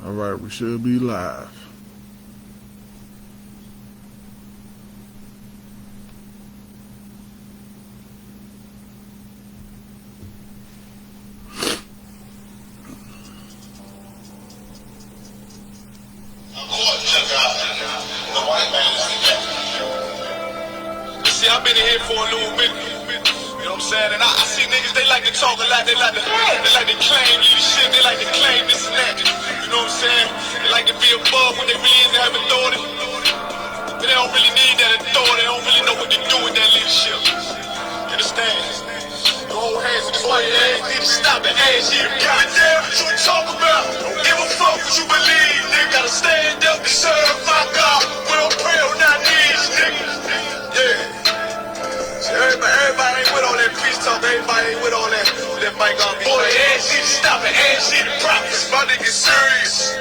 Alright, we should be live. See, I've been in here for a little bit. You know what I'm saying? And I see niggas, they like to talk a lot. They like to claim leadership. They like to claim this and that. You know what I'm saying? They like to be above when they really in to have authority. But they don't really need that authority. They don't really know what to do with that leadership. You understand? You hold hands with this white ass. Need to stop and ask you. Give a damn what you talk about. Don't give a fuck what you believe. Nigga gotta stand up and serve my God. We don't pray on our knees, nigga. Yeah. Everybody ain't with all that peace talk. Everybody ain't with all that mic on me. Boy, ass need to stop it. Ass need to promise. My niggas serious.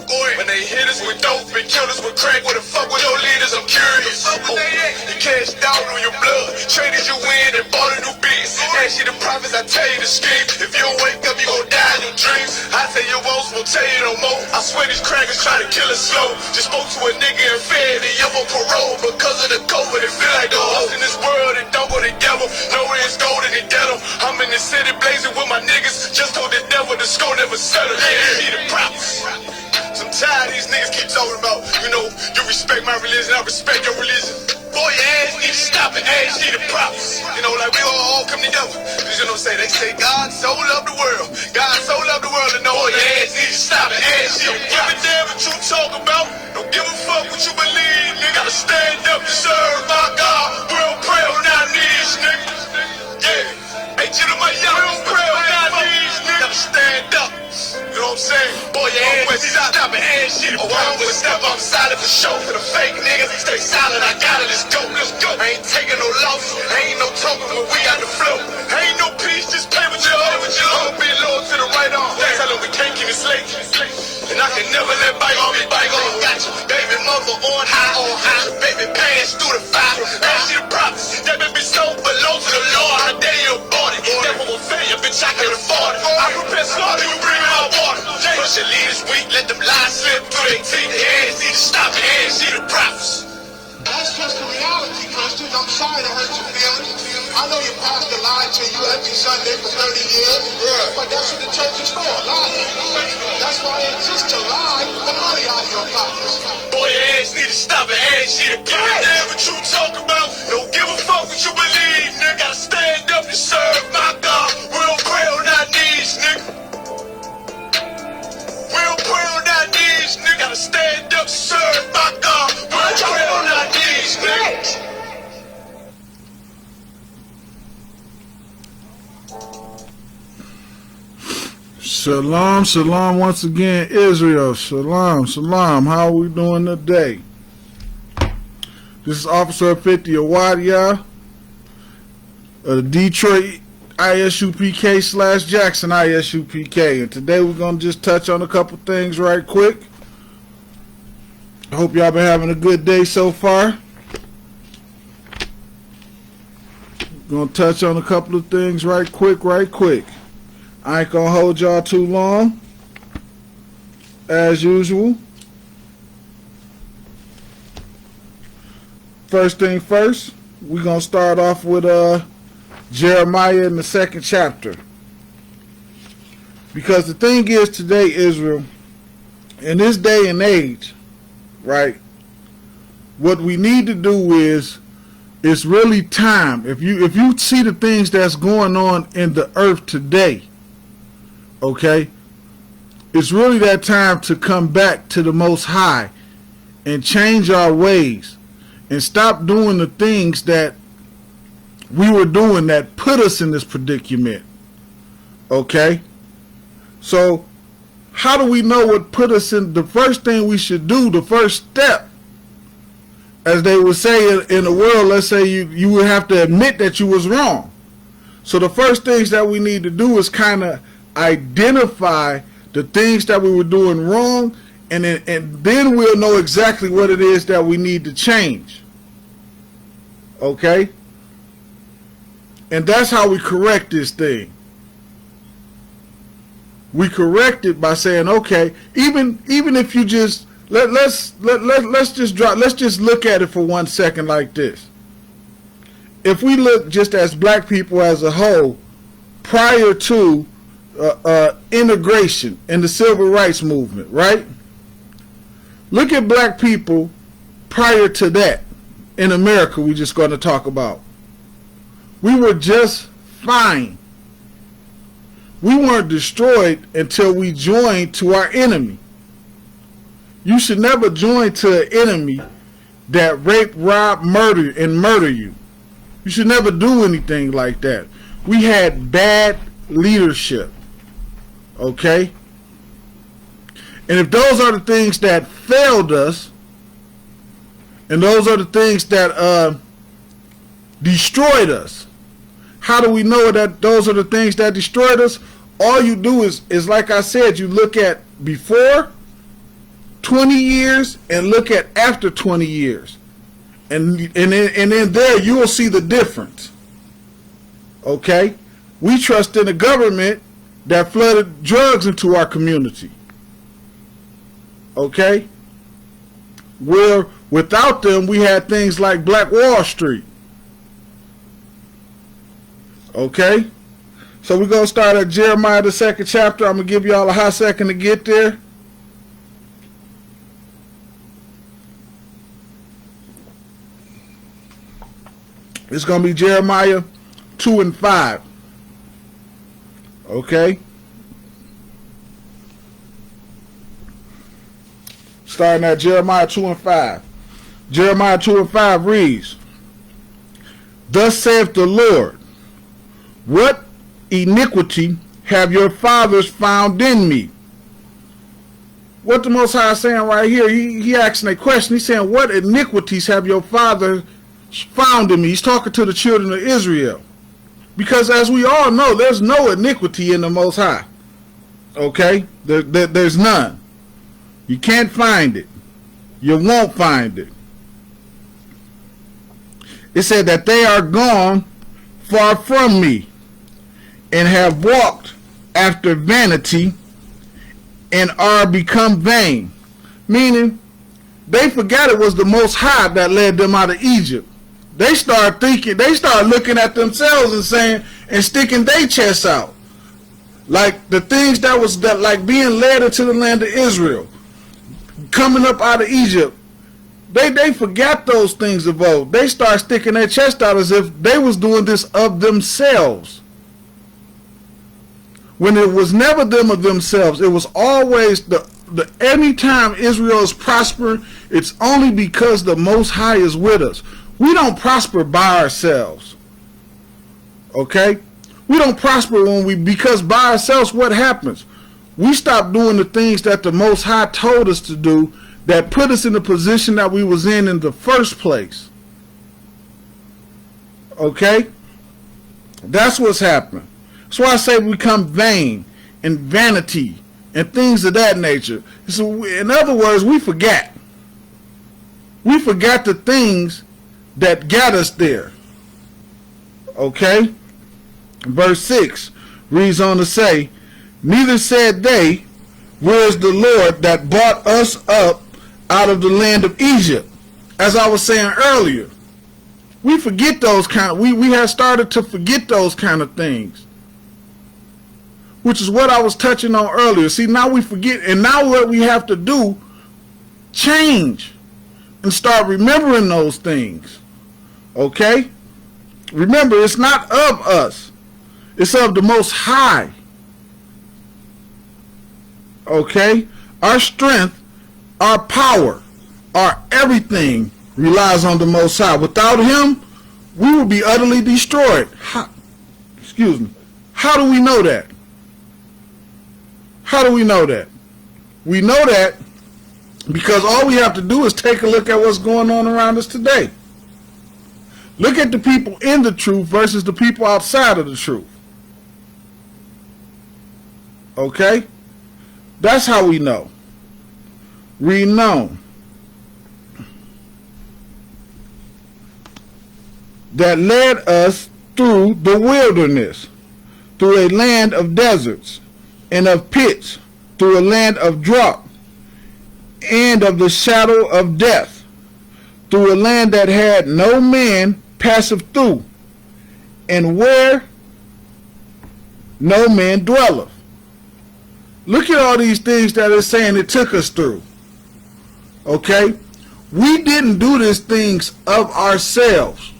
Boy, when they hit us with dope and kill us with crack, what the fuck with your leaders? I'm curious. You cashed out on your blood, traded you in and bought a new beast. Ask you the prophets, I tell you the scheme. If you don't wake up, you gon' die in your dreams. I tell you once, won't tell you no more. I swear these crackers try to kill us slow. Just spoke to a nigga and fed and I'm on parole because of the COVID. It feel like the hoes in this world that don't go together. Nowhere it's gold in the denim. I'm in the city blazing with my niggas. Just told the devil the score never settle. Yeah, see the prophets. I'm tired of these niggas keep talking about, you respect my religion, I respect your religion. Boy, your ass need to stop it, ass need the props. Like we all come together. You know what I'm saying? They say God so loved the world. God so loved the world to know your ass need to stop it, ass need the props. Give a damn what you talk about. Don't give a fuck what you believe, nigga. Gotta stand up and serve my God. We don't pray on our knees, nigga. Yeah. Ain't you to my young, we don't pray on our knees, nigga. Gotta stand up. You know what I'm saying? Boy, your ass need to stop and ass shit. Oh, I don't step up silent for show. For the fake niggas, stay silent. I got it, let's go, let's go. I ain't taking no losses. Ain't no talking when we got the flow. Ain't no peace, just play with your own. I'ma be loyal to the right arm. Tell them we can't keep it slate. And I can never let bygone be bygone. Got you, baby mother on high. Baby pants through the fire. Ask you the prophets. That baby so below to the Lord. How dare you abort it? Never will fail you, bitch, I can afford it. I prepare slaughter, you bring me out water. Push your leaders weak, let them lies slip through their teeth. The ass need to stop it, ass need the prophets. That's just the reality, Christians. I'm sorry to hurt your feelings. I know your pastor lied to you every Sunday for 30 years, but that's what the church is for, lying. That's why it exists to lie the money out of your pockets. Boy, your ass need to stop it, ass need to give a damn what you talk about. Don't give a fuck what you believe, nigga. Gotta stand up and serve my God. We don't pray on our knees, nigga. We don't pray on our knees, nigga. Gotta stand up and serve my God. We don't pray on our knees, nigga. Shalom, shalom once again, Israel. Shalom, shalom. How are we doing today? This is Officer 50 Awadia of Detroit Isupk / Jackson Isupk. And today we're going to just touch on a couple things right quick. I hope y'all been having a good day so far. Going to touch on a couple of things right quick. I ain't gonna hold y'all too long, as usual. First thing first, we're gonna start off with Jeremiah in the 2nd chapter. Because the thing is today, Israel, in this day and age, right, what we need to do is, it's really time. If you see the things that's going on in the earth today, okay, it's really that time to come back to the Most High and change our ways and stop doing the things that we were doing that put us in this predicament. Okay, so how do we know what put us in? The first thing we should do, the first step, as they would say in the world, let's say you would have to admit that you was wrong. So the first things that we need to do is kind of identify the things that we were doing wrong, and then we'll know exactly what it is that we need to change. Okay? And that's how we correct this thing. we correct it by saying, okay, even if you just let's just look at it for 1 second like this. If we look just as black people as a whole, prior to integration in the civil rights movement, right? Look at black people prior to that in America. We're just going to talk about. We were just fine. We weren't destroyed until we joined to our enemy. You should never join to an enemy that rape, rob, murder you. You should never do anything like that. We had bad leadership. Okay? And if those are the things that failed us, and those are the things that destroyed us, how do we know that those are the things that destroyed us? All you do is like I said, you look at before 20 years and look at after 20 years. And then there you will see the difference. Okay? We trust in a government that flooded drugs into our community. Okay? Where without them we had things like Black Wall Street. Okay? So we're going to start at Jeremiah, the 2nd chapter. I'm going to give y'all a hot second to get there. It's going to be Jeremiah 2 and 5. Okay? Starting at Jeremiah 2 and 5. Jeremiah 2 and 5 reads, Thus saith the Lord, What iniquity have your fathers found in me? What the Most High is saying right here, he asking a question. He's saying, what iniquities have your father found in me? He's talking to the children of Israel. Because as we all know, there's no iniquity in the Most High. Okay? There's none. You can't find it. You won't find it. It said that they are gone far from me, and have walked after vanity, and are become vain. Meaning, they forgot it was the Most High that led them out of Egypt. They start looking at themselves and saying, and sticking their chests out. Like the things that like being led into the land of Israel, coming up out of Egypt. They forgot those things of old. They start sticking their chest out as if they was doing this of themselves. When it was never them of themselves, it was always anytime Israel is prospering, it's only because the Most High is with us. We don't prosper by ourselves. Okay? We don't prosper because by ourselves, what happens? We stop doing the things that the Most High told us to do that put us in the position that we was in the first place. Okay? That's what's happening. That's why I say we become vain and vanity and things of that nature. So in other words, we forgot. We forgot the things that got us there. Okay? Verse 6 reads on to say, Neither said they, Where is the Lord that brought us up out of the land of Egypt? As I was saying earlier, we forget those we have started to forget those kind of things. Which is what I was touching on earlier. See, now we forget, and now what we have to do, change and start remembering those things. Okay? Remember, it's not of us. It's of the Most High. Okay? Our strength, our power, our everything relies on the Most High. Without Him, we will be utterly destroyed. Excuse me. How do we know that? How do we know that? We know that because all we have to do is take a look at what's going on around us today. Look at the people in the truth versus the people outside of the truth. Okay? That's how we know. We know that led us through the wilderness, through a land of deserts, and of pits, through a land of drought, and of the shadow of death, through a land that had no man passeth through, and where no man dwelleth. Look at all these things that it's saying it took us through. Okay? We didn't do these things of ourselves.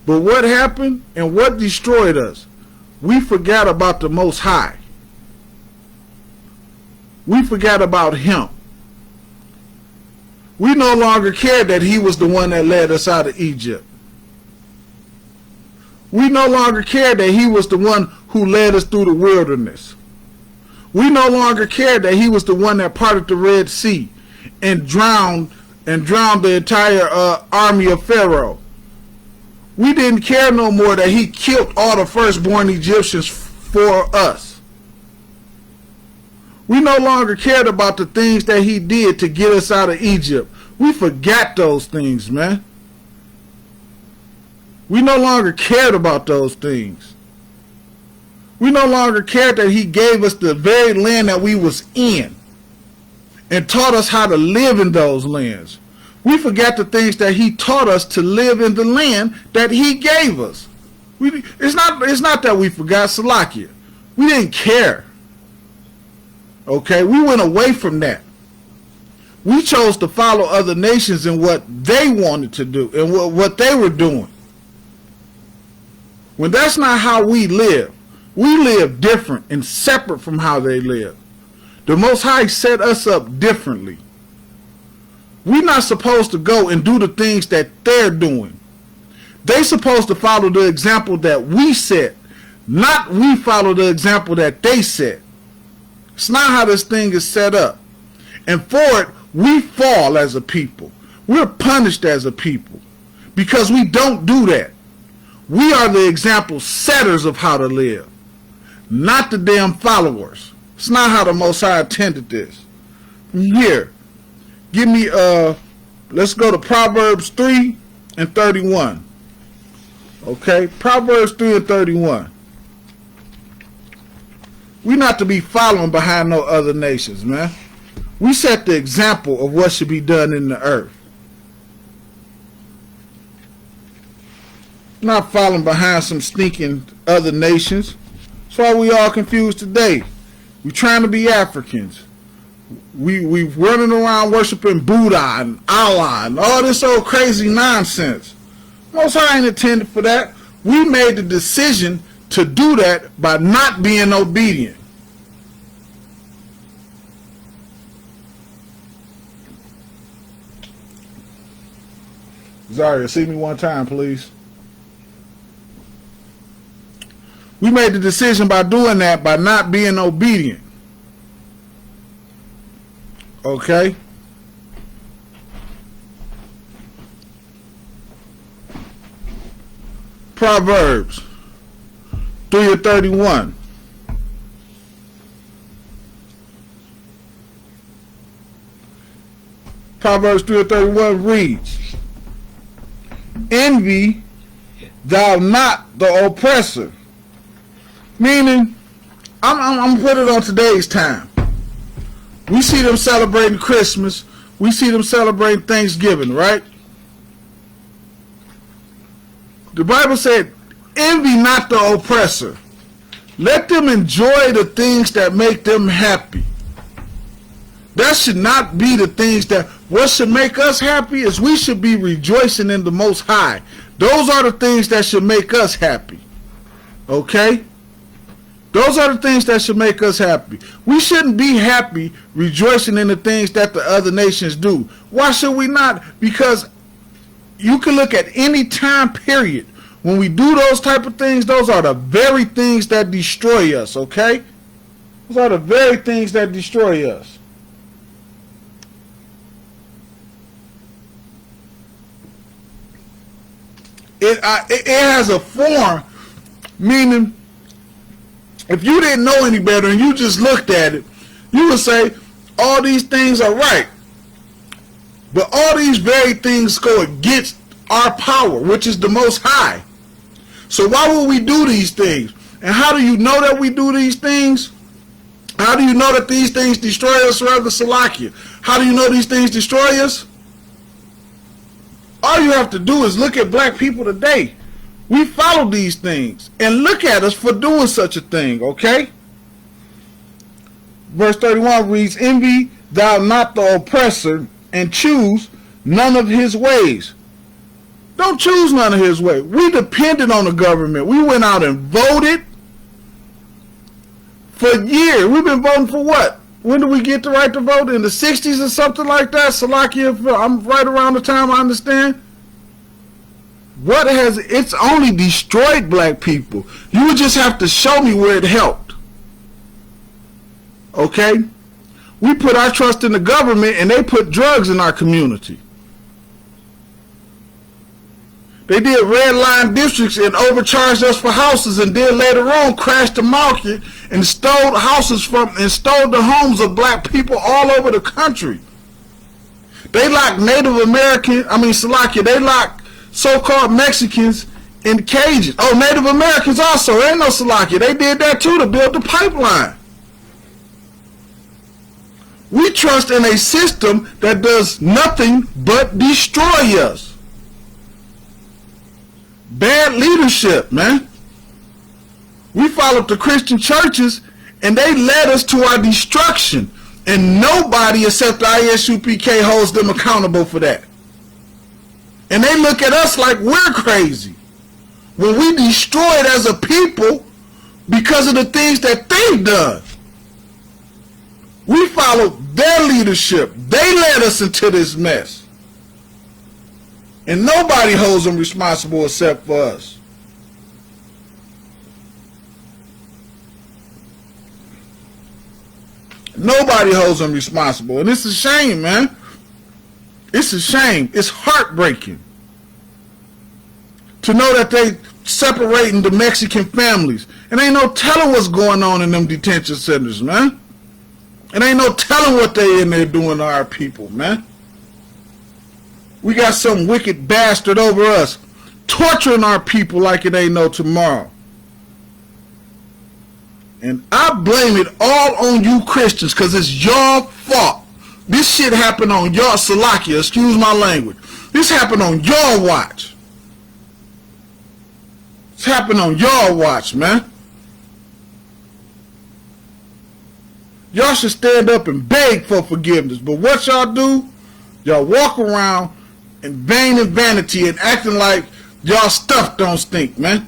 But what happened and what destroyed us? We forgot about the Most High. We forgot about Him. We no longer cared that He was the one that led us out of Egypt. We no longer cared that He was the one who led us through the wilderness. We no longer cared that He was the one that parted the Red Sea and drowned the entire army of Pharaoh. We didn't care no more that He killed all the firstborn Egyptians for us. We no longer cared about the things that He did to get us out of Egypt. We forgot those things, man. We no longer cared about those things. We no longer cared that He gave us the very land that we was in and taught us how to live in those lands. We forgot the things that He taught us to live in the land that He gave us. It's not that we forgot, Salakia. We didn't care. Okay, we went away from that. We chose to follow other nations in what they wanted to do and what they were doing. When that's not how we live different and separate from how they live. The Most High set us up differently. We're not supposed to go and do the things that they're doing. They're supposed to follow the example that we set, not we follow the example that they set. It's not how this thing is set up. And for it, we fall as a people. We're punished as a people because we don't do that. We are the example setters of how to live, not the damn followers. It's not how the Most High intended this. Here, give me, let's go to Proverbs 3 and 31. Okay, Proverbs 3 and 31. We're not to be following behind no other nations, man. We set the example of what should be done in the earth. Not following behind some stinking other nations. That's why we all confused today. We're trying to be Africans. We running around worshiping Buddha and Allah and all this old crazy nonsense. Most High ain't intended for that. We made the decision to do that by not being obedient. Zaria, see me one time, please. We made the decision by doing that, by not being obedient. Okay? Proverbs 3 and 31. Proverbs 3 and 31 reads, envy thou not the oppressor. Meaning, I'm putting it on today's time. We see them celebrating Christmas. We see them celebrating Thanksgiving, right? The Bible said, envy not the oppressor. Let them enjoy the things that make them happy. That should not be the things that, what should make us happy is we should be rejoicing in the Most High. Those are the things that should make us happy. Okay? Those are the things that should make us happy. We shouldn't be happy rejoicing in the things that the other nations do. Why should we not? Because you can look at any time period. When we do those type of things, those are the very things that destroy us, okay? Those are the very things that destroy us. It has a form, meaning if you didn't know any better and you just looked at it, you would say all these things are right. But all these very things go against our power, which is the Most High. So why would we do these things? And how do you know that we do these things? do you know that these things destroy us, rather, Salakia? How do you know these things destroy us? All you have to do is look at black people today. We follow these things. And look at us for doing such a thing, okay? Verse 31 reads, envy thou not the oppressor, and choose none of his ways. Don't choose none of his ways. We depended on the government. We went out and voted for years. We've been voting for what? When did we get the right to vote? In the 60s or something like that? Salakia, I'm right around the time I understand. It's only destroyed black people. You would just have to show me where it helped. Okay? We put our trust in the government and they put drugs in our community. They did red line districts and overcharged us for houses, and then later on crashed the market and stole the homes of black people all over the country. They locked Native American, Salakia, they locked so-called Mexicans in cages. Oh, Native Americans also, ain't no Salakia. They did that too to build the pipeline. We trust in a system that does nothing but destroy us. Bad leadership, man. We followed the Christian churches and they led us to our destruction. And nobody except the Isupk holds them accountable for that. And they look at us like we're crazy when we destroyed as a people because of the things that they've done. We followed their leadership. They led us into this mess. And nobody holds them responsible except for us. Nobody holds them responsible. And it's a shame, man. It's a shame. It's heartbreaking to know that they separating the Mexican families. And ain't no telling what's going on in them detention centers, man. And ain't no telling what they in there doing to our people, man. We got some wicked bastard over us torturing our people like it ain't no tomorrow. And I blame it all on you Christians because it's your fault. This shit happened on your Salakia, excuse my language. This happened on your watch. It's happened on your watch, man. Y'all should stand up and beg for forgiveness. But what y'all do, y'all walk around in vain and vanity and acting like y'all stuff don't stink, man.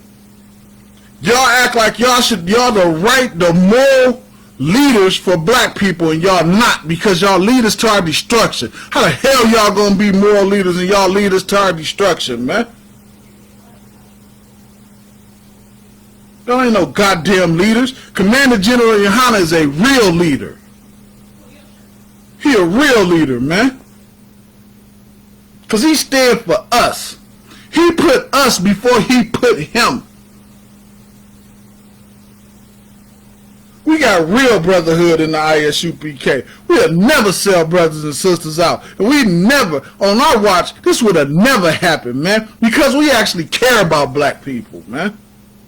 Y'all act like y'all the moral leaders for black people, and y'all not, because y'all lead us to our destruction. How the hell y'all gonna be moral leaders and y'all lead us to our destruction, man? There ain't no goddamn leaders. Commander General Yohana is a real leader. He a real leader, man. Because he stood for us. He put us before he put him. We got real brotherhood in the Isupk. We'll never sell brothers and sisters out. And we never, on our watch, this would have never happened, man. Because we actually care about black people, man.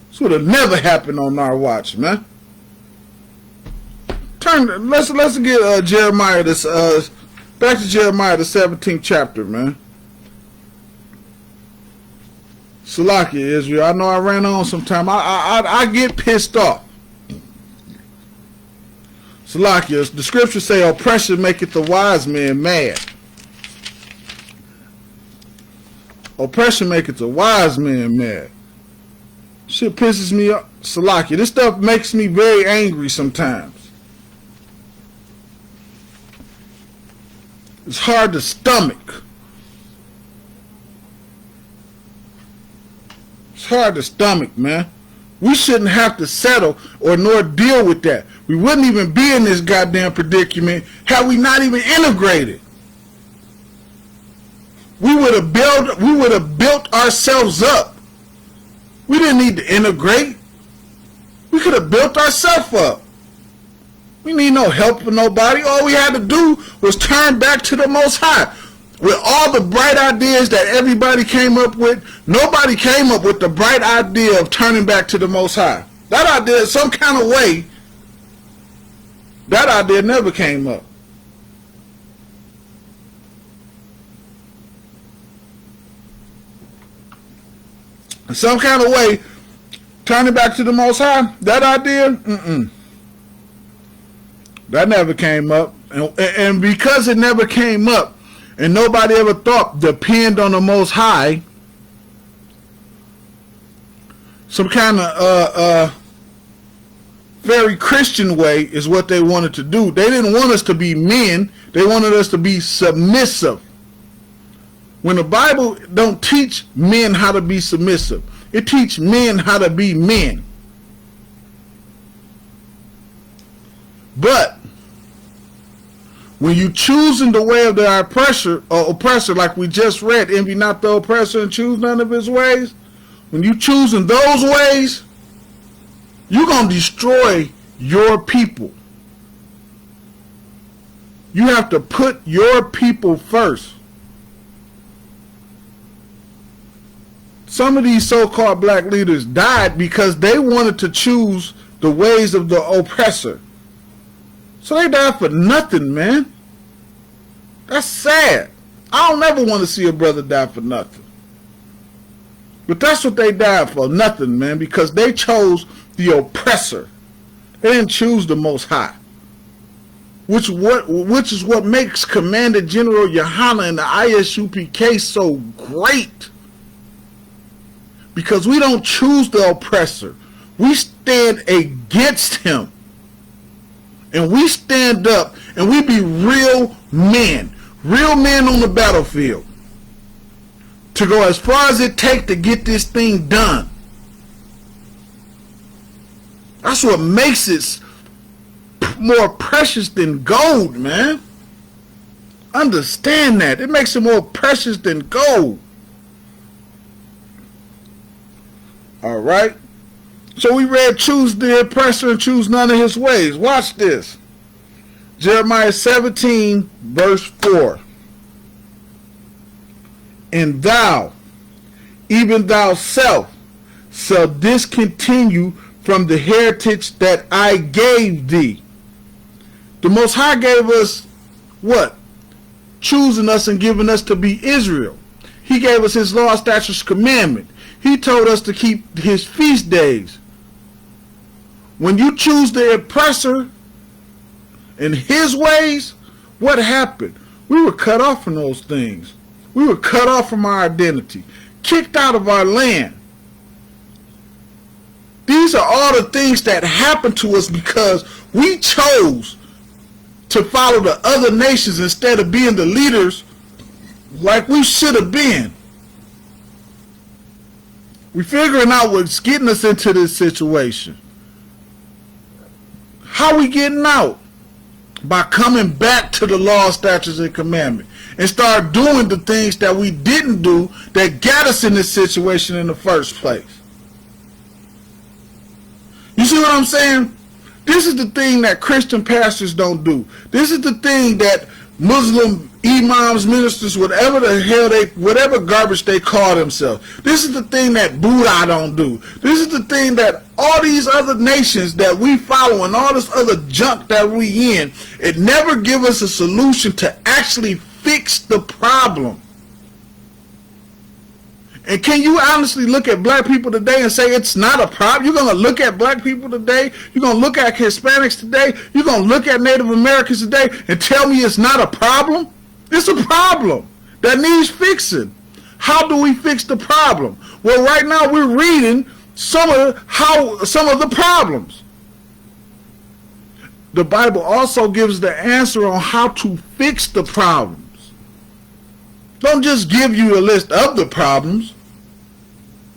This would have never happened on our watch, man. Let's get Jeremiah this back to Jeremiah the 17th chapter, man. Salakia, Israel. I know I ran on sometime. I get pissed off. Salakia, the scriptures say oppression maketh the wise man mad. Oppression maketh the wise man mad. Shit pisses me off. Salakia, this stuff makes me very angry sometimes. It's hard to stomach. It's hard to stomach, man. We shouldn't have to settle or nor deal with that. We wouldn't even be in this goddamn predicament had we not even integrated. We would have built ourselves up. We didn't need to integrate. We could have built ourselves up. We need no help from nobody. All we had to do was turn back to the Most High. With all the bright ideas that everybody came up with, nobody came up with the bright idea of turning back to the Most High. That idea, some kind of way, That idea never came up. In some kind of way, turning back to the Most High, that idea, that never came up. And because it never came up, and nobody ever thought depend on the Most High, some kind of very Christian way is what they wanted to do. They didn't want us to be men. They wanted us to be submissive. When the Bible don't teach men how to be submissive, it teaches men how to be men. But when you choosing the way of the oppressor, like we just read, envy not the oppressor and choose none of his ways. When you choosing those ways, you're going to destroy your people. You have to put your people first. Some of these so-called black leaders died because they wanted to choose the ways of the oppressor. So they died for nothing, man. That's sad. I don't ever want to see a brother die for nothing. But that's what they died for, nothing, man, because they chose the oppressor. They didn't choose the Most High. Which is what makes Commander General Yohana and the Isupk so great. Because we don't choose the oppressor. We stand against him. And we stand up and we be real men. Real men on the battlefield. To go as far as it takes to get this thing done. That's what makes it more precious than gold, man. Understand that. It makes it more precious than gold. Alright. So we read, choose the oppressor and choose none of his ways. Watch this. Jeremiah 17 verse 4. And thou, even thou self, shall discontinue from the heritage that I gave thee. The Most High gave us what? Choosing us and giving us to be Israel. He gave us his law, statutes, commandment. He told us to keep his feast days. When you choose the oppressor and his ways, what happened? We were cut off from those things. We were cut off from our identity, kicked out of our land. These are all the things that happened to us because we chose to follow the other nations instead of being the leaders like we should have been. We're figuring out what's getting us into this situation. How we getting out? By coming back to the law, statutes, and commandment. And start doing the things that we didn't do that got us in this situation in the first place. You see what I'm saying? This is the thing that Christian pastors don't do. This is the thing that Muslim imams, ministers, whatever the hell whatever garbage they call themselves. This is the thing that Buddha don't do. This is the thing that all these other nations that we follow and all this other junk that we in, it never give us a solution to actually fix the problem. And can you honestly look at black people today and say it's not a problem? You're going to look at black people today, you're going to look at Hispanics today, you're going to look at Native Americans today and tell me it's not a problem? It's a problem that needs fixing. How do we fix the problem? Well, right now we're reading some of the problems. The Bible also gives the answer on how to fix the problems. Don't just give you a list of the problems.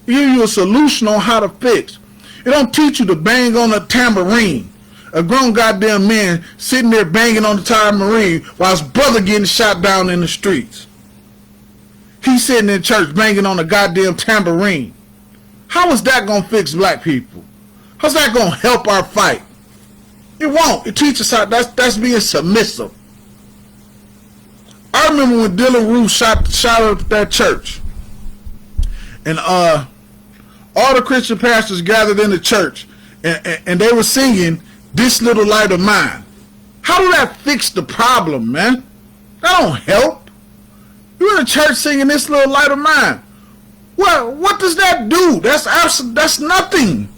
It give you a solution on how to fix. It don't teach you to bang on a tambourine. A grown goddamn man sitting there banging on the tambourine while his brother getting shot down in the streets. He's sitting in church banging on a goddamn tambourine. How is that going to fix black people? How's that going to help our fight? It won't. It teaches how that's being submissive. I remember when Dylan Roof shot up that church. And all the Christian pastors gathered in the church and they were singing This Little Light of Mine. How do that fix the problem, man? That don't help. You're in a church singing This Little Light of Mine. Well, what does that do? That's nothing.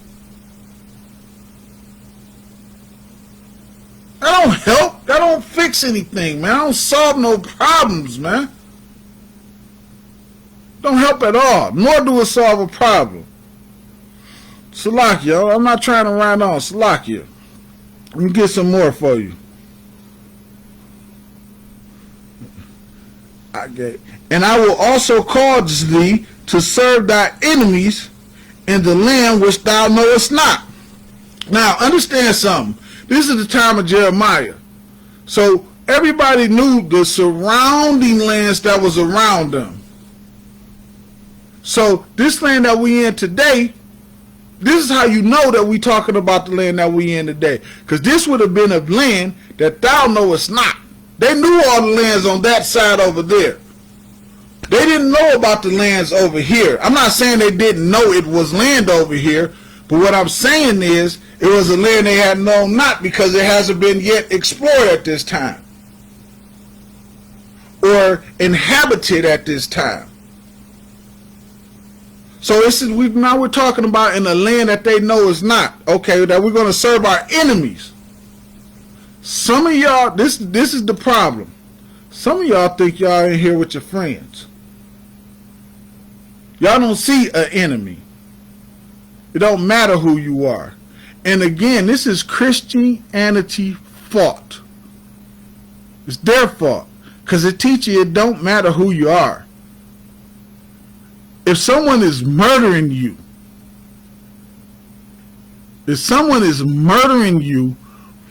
That don't help. That don't fix anything, man. I don't solve no problems, man. Don't help at all. Nor do it solve a problem. Salakia, I'm not trying to ride on. Salakia. Let me get some more for you. And I will also cause thee to serve thy enemies in the land which thou knowest not. Now, understand something. This is the time of Jeremiah. So, everybody knew the surrounding lands that was around them. So, this land that we in today, this is how you know that we talking about the land that we in today. Because this would have been a land that thou knowest not. They knew all the lands on that side over there. They didn't know about the lands over here. I'm not saying they didn't know it was land over here, but what I'm saying is it was a land they had known not because it hasn't been yet explored at this time or inhabited at this time. So this is now we're talking about in a land that they know is not. Okay, that we're going to serve our enemies. Some of y'all, this is the problem. Some of y'all think y'all in here with your friends. Y'all don't see an enemy. It don't matter who you are. And again, this is Christianity fault. It's their fault. Because it teaches you it don't matter who you are. If someone is murdering you,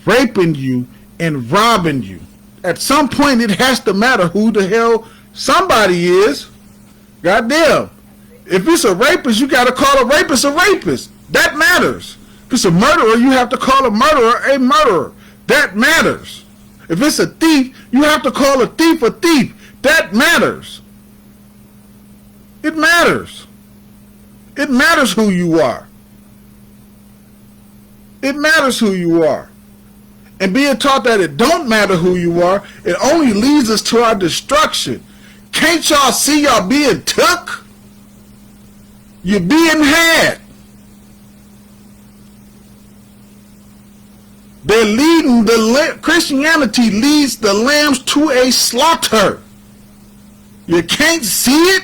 raping you, and robbing you, at some point it has to matter who the hell somebody is. Goddamn. If it's a rapist, you got to call a rapist a rapist. That matters. If it's a murderer, you have to call a murderer a murderer. That matters. If it's a thief, you have to call a thief a thief. That matters. It matters. It matters who you are. It matters who you are. And being taught that it don't matter who you are, it only leads us to our destruction. Can't y'all see y'all being took? You're being had. They're leading Christianity leads the lambs to a slaughter. You can't see it?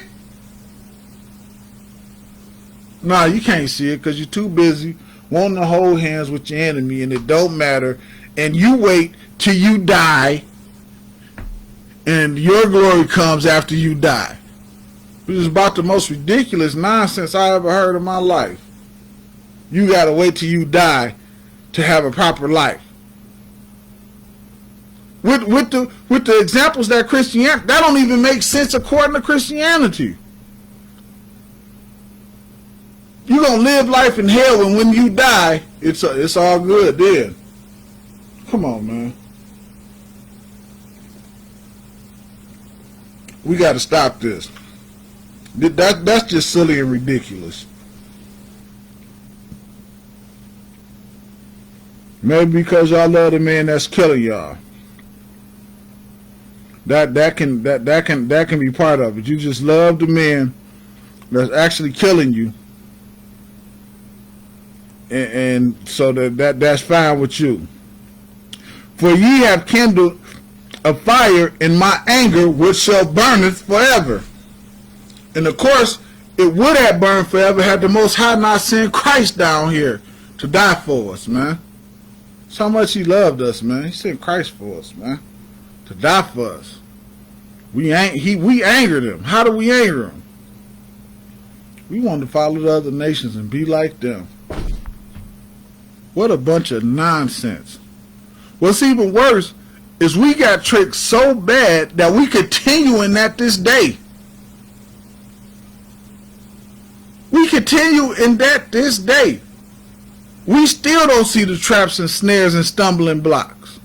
Nah, you can't see it because you're too busy wanting to hold hands with your enemy and it don't matter. And you wait till you die and your glory comes after you die. This is about the most ridiculous nonsense I ever heard in my life. You gotta wait till you die to have a proper life. With the examples that Christianity, that don't even make sense according to Christianity. You're gonna live life in hell, and when you die, it's all good then. Come on, man. We got to stop this. That's just silly and ridiculous. Maybe because y'all love the man that's killing y'all. That can be part of it. You just love the man that's actually killing you, and so that's fine with you. For ye have kindled a fire in my anger, which shall burneth forever. And of course, it would have burned forever had the Most High not sent Christ down here to die for us, man. That's how much He loved us, man. He sent Christ for us, man, to die for us. We angered Him. How do we anger Him? We want to follow the other nations and be like them. What a bunch of nonsense. What's even worse is we got tricked so bad that we continue in that this day. We continue in that this day. We still don't see the traps and snares and stumbling blocks.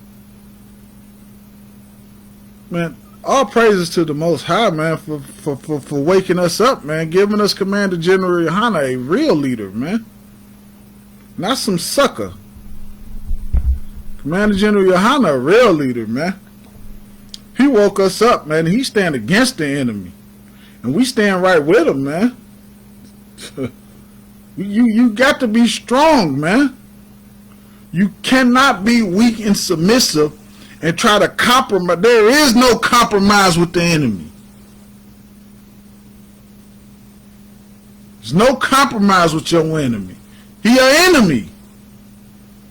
Man, all praises to the Most High, man, for waking us up, man, giving us Commander General Yohana, a real leader, man. Not some sucker. Man, the General Yohana, a real leader, man. He woke us up, man. He stand against the enemy. And we stand right with him, man. You got to be strong, man. You cannot be weak and submissive and try to compromise. There is no compromise with the enemy. There's no compromise with your enemy. He your enemy.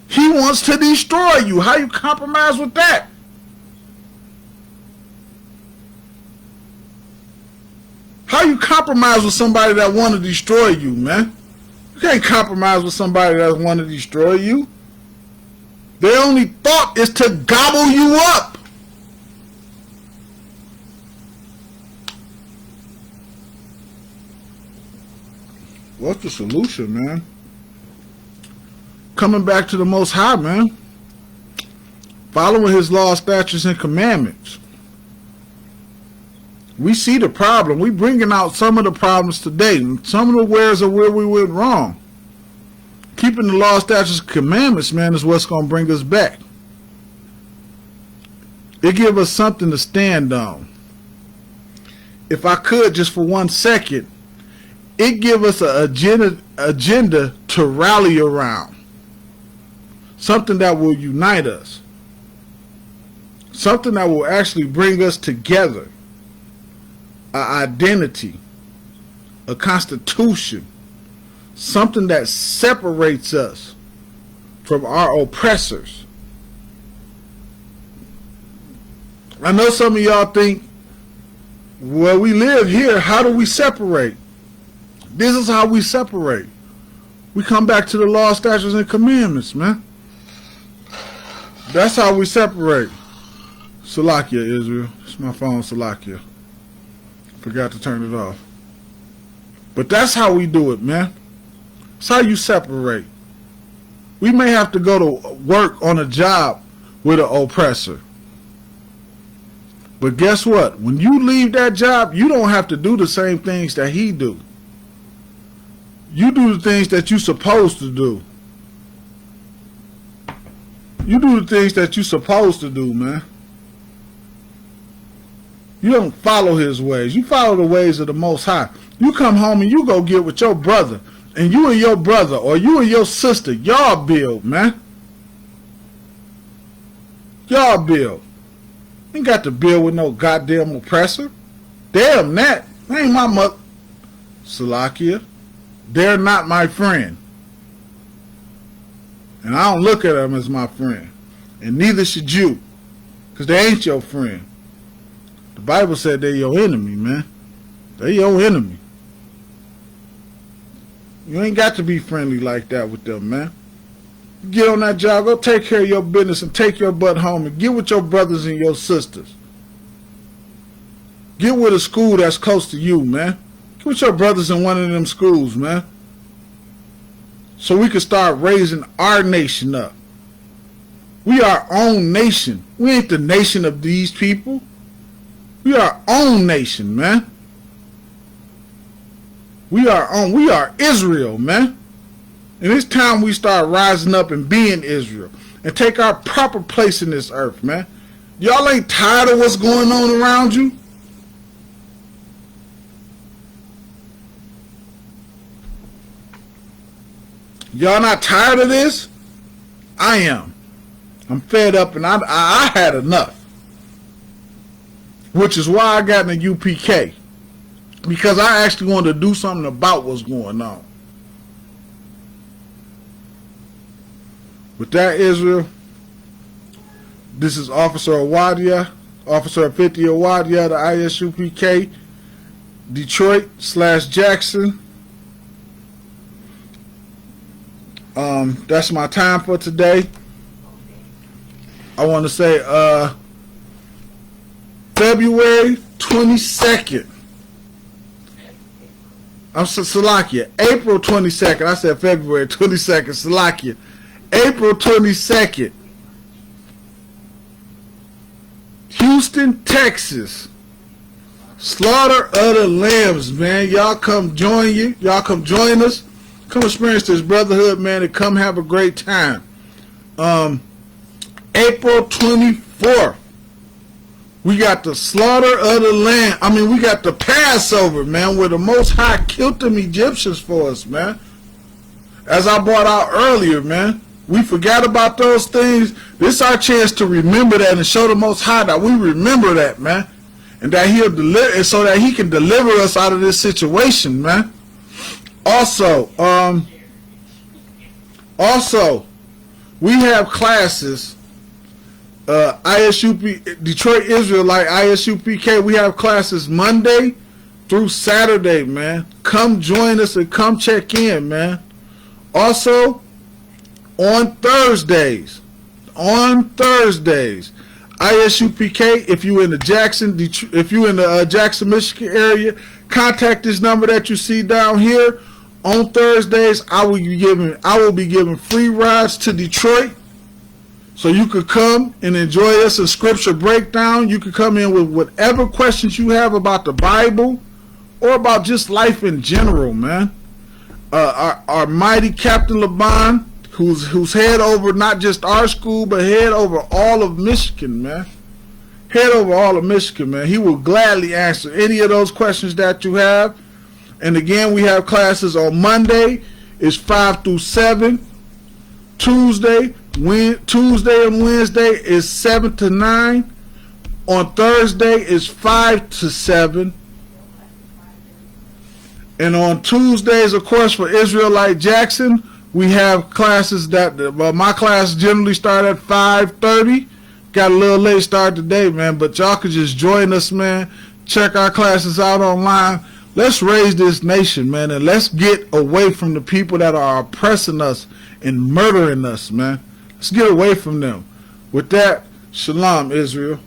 He wants to destroy you. How you compromise with that? How you compromise with somebody that want to destroy you, man? You can't compromise with somebody that want to destroy you. Their only thought is to gobble you up. What's the solution, man? Coming back to the Most High, man. Following His laws, statutes, and commandments. We see the problem. We bringing out some of the problems today. And some of the ways of where we went wrong. Keeping the law, statutes, and commandments, man, is what's going to bring us back. It give us something to stand on. If I could, just for 1 second, it give us an agenda to rally around. Something that will unite us. Something that will actually bring us together. An identity. A constitution. Something that separates us from our oppressors. I know some of y'all think, well, we live here, how do we separate? This is how we separate. We come back to the law, statutes, and commandments, man. That's how we separate. Salakia, Israel. It's my phone, Salakia. Forgot to turn it off. But that's how we do it, man. That's how you separate. We may have to go to work on a job with an oppressor. But guess what? When you leave that job, you don't have to do the same things that he do. You do the things that you're supposed to do. You do the things that you're supposed to do, man. You don't follow his ways. You follow the ways of the Most High. You come home and you go get with your brother. And you and your brother or you and your sister, y'all build, man. Y'all build. You ain't got to build with no goddamn oppressor. Damn that. That ain't my mother. Salakia. They're not my friend. And I don't look at them as my friend. And neither should you. Because they ain't your friend. The Bible said they're your enemy, man. They're your enemy. You ain't got to be friendly like that with them, man. Get on that job, go take care of your business and take your butt home and get with your brothers and your sisters. Get with a school that's close to you, man. Get with your brothers in one of them schools, man. So we can start raising our nation up. We are our own nation. We ain't the nation of these people. We are our own nation, man. We are Israel, man. And it's time we start rising up and being Israel. And take our proper place in this earth, man. Y'all ain't tired of what's going on around you? Y'all not tired of this? I am. I'm fed up and I had enough. Which is why I got in the UPK. Because I actually wanted to do something about what's going on. With that, Israel, this is Officer Awadia, Officer 50 Awadia, the ISUPK, Detroit/Jackson. That's my time for today. I want to say February 22nd. I'm Salakia. April 22nd. I said February 22nd. Salakia. April 22nd. Houston, Texas. Slaughter of the Lambs, man. Y'all come join you. Y'all come join us. Come experience this brotherhood, man, and come have a great time. April 24th, we got the slaughter of the lamb. I mean, we got the Passover, man, where the Most High killed them Egyptians for us, man. As I brought out earlier, man, we forgot about those things. This is our chance to remember that and show the Most High that we remember that, man, and that He'll deliver, so that He can deliver us out of this situation, man. Also, we have classes. ISUP, Detroit Israelite, ISUPK, we have classes Monday through Saturday, man. Come join us and come check in, man. Also, on Thursdays, ISUPK, if you in the Jackson, Michigan area, contact this number that you see down here. On Thursdays, I will be giving free rides to Detroit. So you could come and enjoy us a scripture breakdown. You could come in with whatever questions you have about the Bible or about just life in general, man. Our mighty Captain Laban, who's head over not just our school, but head over all of Michigan, man. Head over all of Michigan, man. He will gladly answer any of those questions that you have. And again, we have classes on Monday. It's 5 through 7. Tuesday and Wednesday is 7 to 9. On Thursday is 5 to 7. And on Tuesdays, of course, for Israelite Jackson, we have classes that, my class generally start at 5:30. Got a little late start today, man, but y'all could just join us, man. Check our classes out online. Let's raise this nation, man, and let's get away from the people that are oppressing us and murdering us, man. Let's get away from them. With that, shalom, Israel.